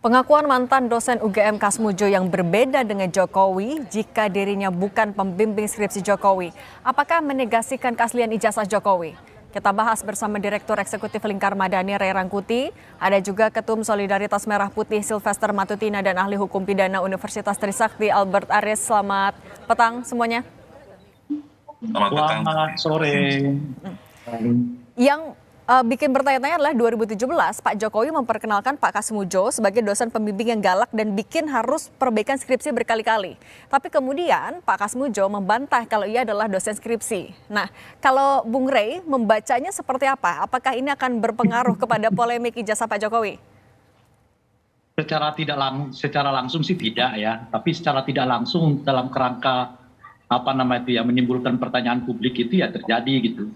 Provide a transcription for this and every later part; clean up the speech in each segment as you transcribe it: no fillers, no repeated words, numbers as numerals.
Pengakuan mantan dosen UGM Kasmujo yang berbeda dengan Jokowi jika dirinya bukan pembimbing skripsi Jokowi. Apakah menegasikan keaslian ijazah Jokowi? Kita bahas bersama Direktur Eksekutif Lingkar Madani Ray Rangkuti, ada juga Ketum Solidaritas Merah Putih Sylvester Matutina dan Ahli Hukum Pidana Universitas Trisakti Albert Aris. Selamat petang semuanya. Selamat sore. Yang bikin bertanya-tanya adalah 2017 Pak Jokowi memperkenalkan Pak Kasmujo sebagai dosen pembimbing yang galak dan bikin harus perbaikan skripsi berkali-kali. Tapi kemudian Pak Kasmujo membantah kalau ia adalah dosen skripsi. Nah, kalau Bung Ray membacanya seperti apa? Apakah ini akan berpengaruh kepada polemik ijazah Pak Jokowi? Secara langsung sih tidak ya, tapi secara tidak langsung dalam kerangka menimbulkan pertanyaan publik itu ya terjadi gitu.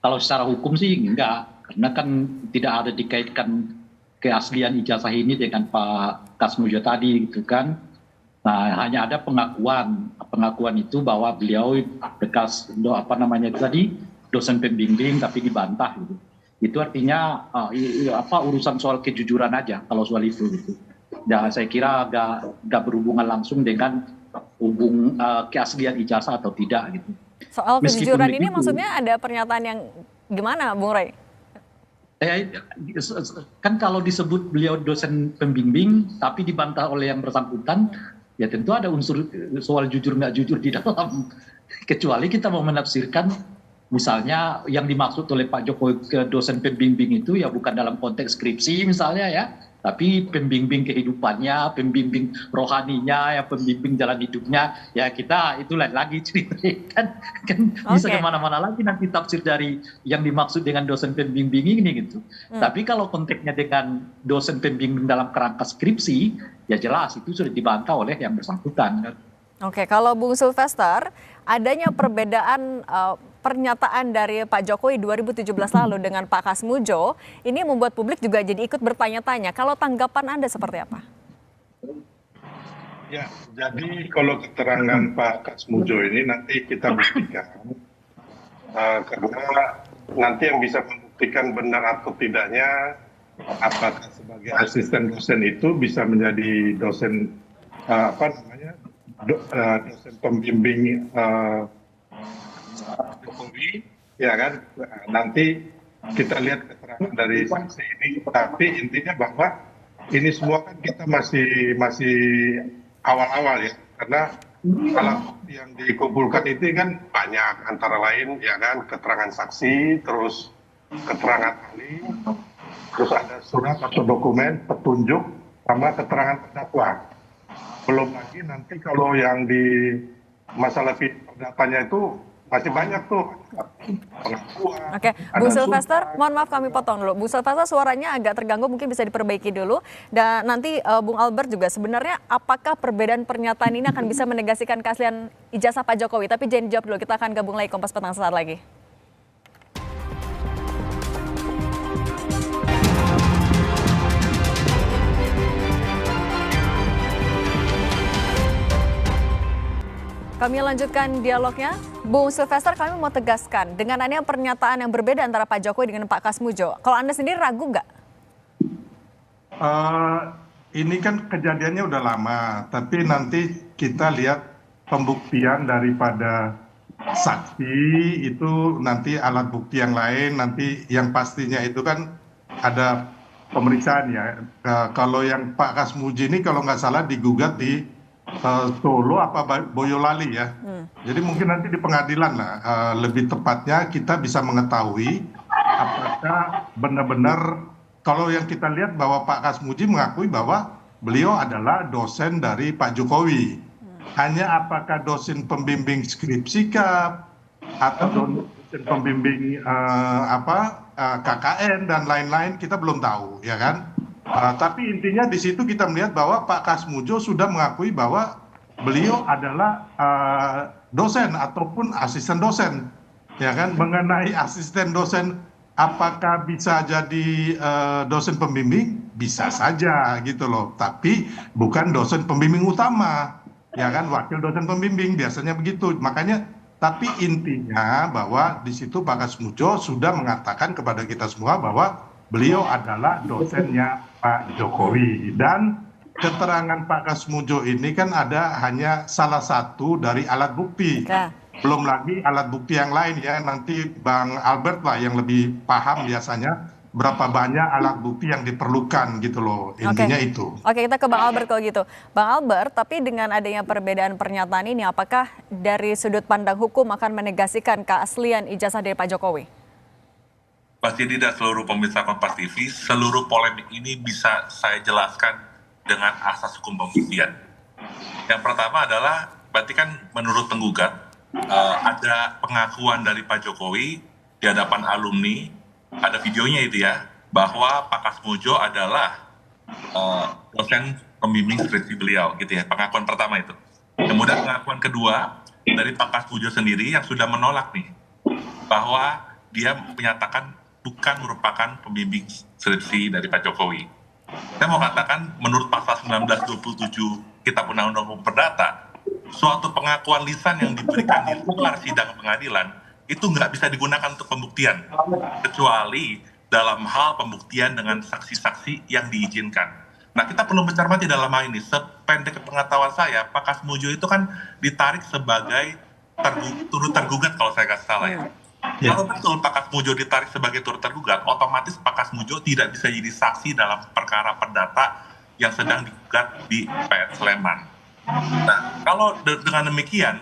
Kalau secara hukum sih enggak, karena kan tidak ada dikaitkan keaslian ijazah ini dengan Pak Kasmujo tadi gitu kan. Nah, hanya ada pengakuan itu bahwa beliau bekas dosen pembimbing tapi dibantah gitu. Itu artinya urusan soal kejujuran aja kalau soal itu gitu. Dan saya kira agak berhubungan langsung dengan keaslian ijazah atau tidak gitu. Soal kejujuran ini maksudnya ada pernyataan yang gimana, Bung Ray? Kan kalau disebut beliau dosen pembimbing tapi dibantah oleh yang bersangkutan, ya tentu ada unsur soal jujur nggak jujur di dalam. Kecuali kita mau menafsirkan misalnya yang dimaksud oleh Pak Jokowi ke dosen pembimbing itu ya bukan dalam konteks skripsi misalnya ya, tapi pembimbing kehidupannya, pembimbing rohaninya, ya pembimbing jalan hidupnya, ya kita itu lain lagi ceritanya kan bisa kemana-mana lagi nanti tafsir dari yang dimaksud dengan dosen pembimbing ini gitu. Tapi kalau konteksnya dengan dosen pembimbing dalam kerangka skripsi, ya jelas itu sudah dibantah oleh yang bersangkutan. Oke, kalau Bung Sylvester, adanya perbedaan pernyataan dari Pak Jokowi 2017 lalu dengan Pak Kasmujo, ini membuat publik juga jadi ikut bertanya-tanya. Kalau tanggapan Anda seperti apa? Ya, jadi kalau keterangan Pak Kasmujo ini nanti kita buktikan. Karena nanti yang bisa membuktikan benar atau tidaknya, apakah sebagai asisten dosen itu bisa menjadi dosen dosen pembimbing Jokowi, ya kan? Nanti kita lihat keterangan dari saksi ini. Tapi intinya bahwa ini semua kan kita masih awal-awal ya, karena alat bukti yang dikumpulkan itu kan banyak, antara lain ya kan keterangan saksi, terus keterangan ahli, terus ada surat atau dokumen petunjuk sama keterangan terdakwa. Belum lagi nanti kalau yang di masalah perdatanya itu masih banyak tuh pengakuan. Oke, Bung Sylvester, mohon maaf kami potong dulu. Bung Sylvester suaranya agak terganggu, mungkin bisa diperbaiki dulu. Dan nanti Bung Albert juga, sebenarnya apakah perbedaan pernyataan ini akan bisa menegasikan keaslian ijazah Pak Jokowi? Tapi jangan dijawab dulu, kita akan gabung lagi Kompas Petang sesaat lagi. Kami lanjutkan dialognya. Bung Sylvester, kami mau tegaskan, dengan adanya pernyataan yang berbeda antara Pak Jokowi dengan Pak Kasmujo, kalau Anda sendiri ragu nggak? Ini kan kejadiannya udah lama, tapi nanti kita lihat pembuktian daripada saksi itu, nanti alat bukti yang lain, nanti yang pastinya itu kan ada pemeriksaan ya. Kalau yang Pak Kasmujo ini kalau nggak salah digugat di Solo apa Boyolali ya. Jadi mungkin nanti di pengadilan lah lebih tepatnya kita bisa mengetahui apakah benar-benar, kalau yang kita lihat bahwa Pak Kasmujo mengakui bahwa beliau adalah dosen dari Pak Jokowi. Hanya apakah dosen pembimbing skripsi atau dosen pembimbing KKN dan lain-lain kita belum tahu ya kan. Tapi intinya di situ kita melihat bahwa Pak Kasmujo sudah mengakui bahwa beliau adalah dosen ataupun asisten dosen, ya kan. Mengenai asisten dosen, apakah bisa jadi dosen pembimbing? Bisa saja gitu loh. Tapi bukan dosen pembimbing utama, ya kan. Wakil dosen pembimbing biasanya begitu. Makanya, tapi intinya bahwa di situ Pak Kasmujo sudah mengatakan kepada kita semua bahwa beliau adalah dosennya Pak Jokowi. Dan keterangan Pak Kasmujo ini kan hanya salah satu dari alat bukti. Oke. Belum lagi alat bukti yang lain ya. Nanti Bang Albert lah yang lebih paham biasanya berapa banyak alat bukti yang diperlukan gitu loh. Intinya itu. Oke, kita ke Bang Albert kalau gitu. Bang Albert, tapi dengan adanya perbedaan pernyataan ini, apakah dari sudut pandang hukum akan menegasikan keaslian ijazah dari Pak Jokowi? Pasti tidak seluruh pemirsa Kompas TV, seluruh polemik ini bisa saya jelaskan dengan asas hukum pembuktian. Yang pertama adalah, berarti kan menurut penggugat, ada pengakuan dari Pak Jokowi di hadapan alumni, ada videonya itu ya, bahwa Pak Kasmujo adalah dosen pembimbing skripsi beliau, gitu ya, pengakuan pertama itu. Kemudian pengakuan kedua dari Pak Kasmujo sendiri yang sudah menolak nih, bahwa dia menyatakan bukan merupakan pembimbing skripsi dari Pak Jokowi. Saya mau katakan, menurut pasal 1927 Kitab Undang-Undang Hukum Perdata, suatu pengakuan lisan yang diberikan di luar sidang pengadilan itu nggak bisa digunakan untuk pembuktian, kecuali dalam hal pembuktian dengan saksi-saksi yang diizinkan. Nah, kita perlu mencermati dalam hal ini. Sependek pengetahuan saya, Pak Kasmujo itu kan ditarik sebagai turut tergugat kalau saya nggak salah ya. Kalau betul Pak Kasmujo ditarik sebagai turut tergugat, otomatis Pak Kasmujo tidak bisa jadi saksi dalam perkara perdata yang sedang digugat di PN Sleman. Nah, kalau dengan demikian,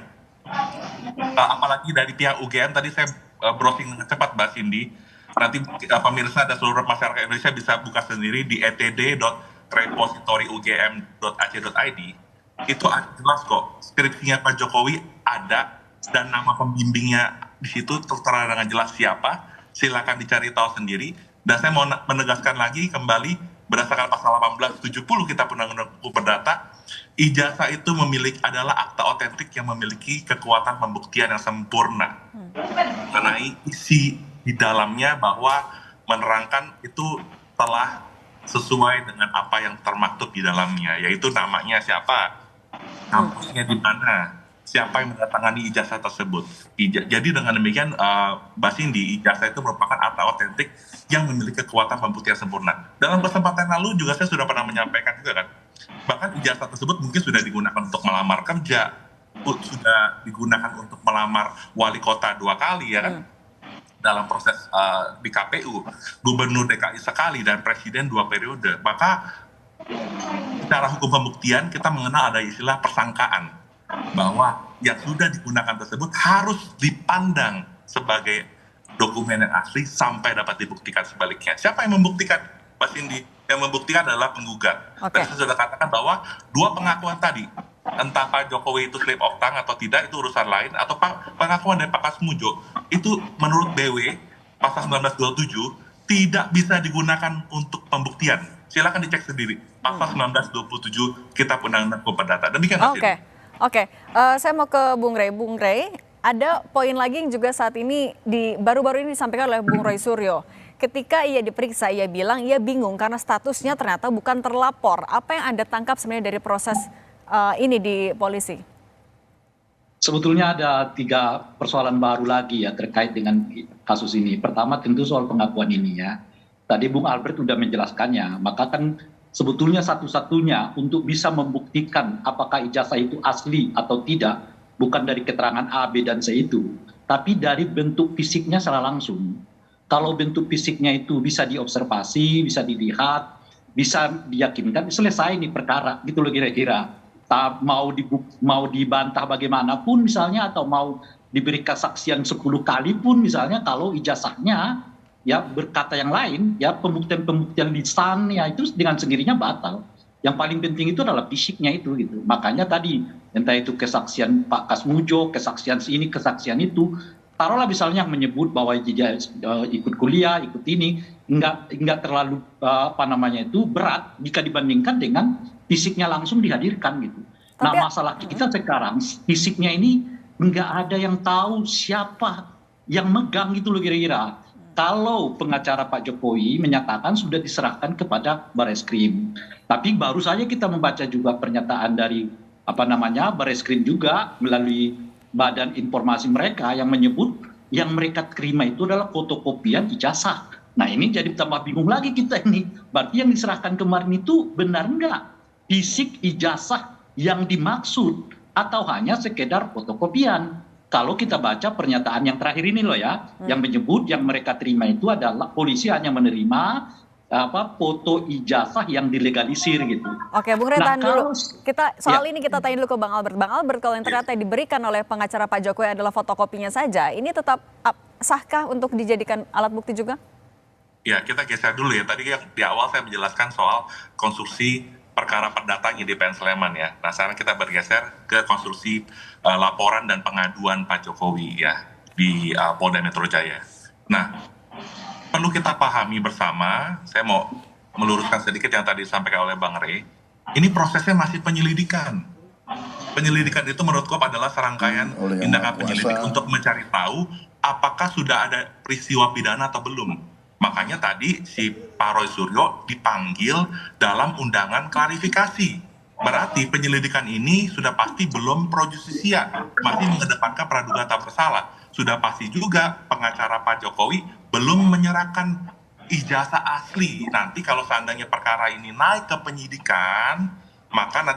apalagi dari pihak UGM, tadi saya browsing dengan cepat Mbak Cindy, nanti pemirsa dan seluruh masyarakat Indonesia bisa buka sendiri di etd.repositoriugm.ac.id, itu jelas kok, skripsinya Pak Jokowi ada, dan nama pembimbingnya di situ tertera dengan jelas siapa, silakan dicari tahu sendiri. Dan saya mau menegaskan lagi kembali, berdasarkan pasal 1870 Kitab Undang-Undang Hukum Perdata, ijazah itu adalah akta otentik yang memiliki kekuatan pembuktian yang sempurna. Mengenai isi di dalamnya bahwa menerangkan itu telah sesuai dengan apa yang termaktub di dalamnya, yaitu namanya siapa, kampusnya di mana, siapa yang mendatangani ijazah tersebut. Jadi dengan demikian, Mbak Cindy, ijazah itu merupakan akta otentik yang memiliki kekuatan pembuktian sempurna. Dalam kesempatan lalu juga saya sudah pernah menyampaikan juga kan, bahkan ijazah tersebut mungkin sudah digunakan untuk melamar kerja, sudah digunakan untuk melamar wali kota 2 kali ya kan, dalam proses di KPU, gubernur DKI sekali, dan presiden 2 periode. Maka secara hukum pembuktian kita mengenal ada istilah persangkaan, bahwa yang sudah digunakan tersebut harus dipandang sebagai dokumen yang asli sampai dapat dibuktikan sebaliknya. Siapa yang membuktikan, Mbak Cindy? Yang membuktikan adalah penggugat. Dan saya sudah katakan bahwa 2 pengakuan tadi, entah Pak Jokowi itu slip of tongue atau tidak, itu urusan lain, atau pengakuan dari Pak Kasmujo, itu menurut BW, pasal 1927, tidak bisa digunakan untuk pembuktian. Silakan dicek sendiri, pasal 1927 Kitab Undang-Undang Hukum Perdata. Demikian, Mbak Cindy. Oke, saya mau ke Bung Rey. Bung Rey, ada poin lagi yang juga saat ini baru-baru ini disampaikan oleh Bung Roy Suryo. Ketika ia diperiksa, ia bilang ia bingung karena statusnya ternyata bukan terlapor. Apa yang Anda tangkap sebenarnya dari proses ini di polisi? Sebetulnya ada 3 persoalan baru lagi ya terkait dengan kasus ini. Pertama tentu soal pengakuan ini ya. Tadi Bung Albert sudah menjelaskannya, maka kan sebetulnya satu-satunya untuk bisa membuktikan apakah ijazah itu asli atau tidak, bukan dari keterangan A, B, dan C itu, tapi dari bentuk fisiknya secara langsung. Kalau bentuk fisiknya itu bisa diobservasi, bisa dilihat, bisa diyakinkan, selesai nih perkara, gitu loh kira-kira. Mau dibantah bagaimanapun misalnya, atau mau diberi kesaksian 10 kali pun misalnya, kalau ijazahnya ya berkata yang lain, ya pembuktian lisan ya itu dengan sendirinya batal. Yang paling penting itu adalah fisiknya itu gitu. Makanya tadi entah itu kesaksian Pak Kasmujo, kesaksian ini, kesaksian itu, taruhlah misalnya yang menyebut bahwa dia ikut kuliah, ikut ini, enggak terlalu berat jika dibandingkan dengan fisiknya langsung dihadirkan gitu. Nah, masalah kita sekarang fisiknya ini enggak ada yang tahu siapa yang megang gitu loh kira-kira. Kalau pengacara Pak Jokowi menyatakan sudah diserahkan kepada Bareskrim, tapi baru saja kita membaca juga pernyataan dari Bareskrim juga melalui badan informasi mereka yang menyebut yang mereka terima itu adalah fotokopian ijazah. Nah ini jadi tambah bingung lagi kita ini. Berarti yang diserahkan kemarin itu benar enggak? fisik ijazah yang dimaksud atau hanya sekedar fotokopian. Kalau kita baca pernyataan yang terakhir ini loh ya, yang menyebut yang mereka terima itu adalah polisi hanya menerima foto ijazah yang dilegalisir gitu. Oke, Bung Rey, tahan dulu. Kita soal Ya. ini kita tanya dulu ke Bang Albert. Bang Albert, kalau yang ternyata diberikan oleh pengacara Pak Jokowi adalah fotokopinya saja, ini tetap sahkah untuk dijadikan alat bukti juga? Ya, kita geser dulu ya. Tadi yang di awal saya menjelaskan soal konstruksi perkara perdata IDPN Sleman ya. Nah, sekarang kita bergeser ke konstruksi laporan dan pengaduan Pak Jokowi ya di Polda Metro Jaya. Nah, perlu kita pahami bersama, saya mau meluruskan sedikit yang tadi disampaikan oleh Bang Rey, ini prosesnya masih penyelidikan. Penyelidikan itu menurutku adalah serangkaian tindakan penyelidik untuk mencari tahu apakah sudah ada peristiwa pidana atau belum. Makanya tadi si Pak Roy Suryo dipanggil dalam undangan klarifikasi. Berarti penyelidikan ini sudah pasti belum pro justisia, masih mengedepankan praduga tak bersalah. Sudah pasti juga pengacara Pak Jokowi belum menyerahkan ijazah asli. Nanti kalau seandainya perkara ini naik ke penyidikan, maka nanti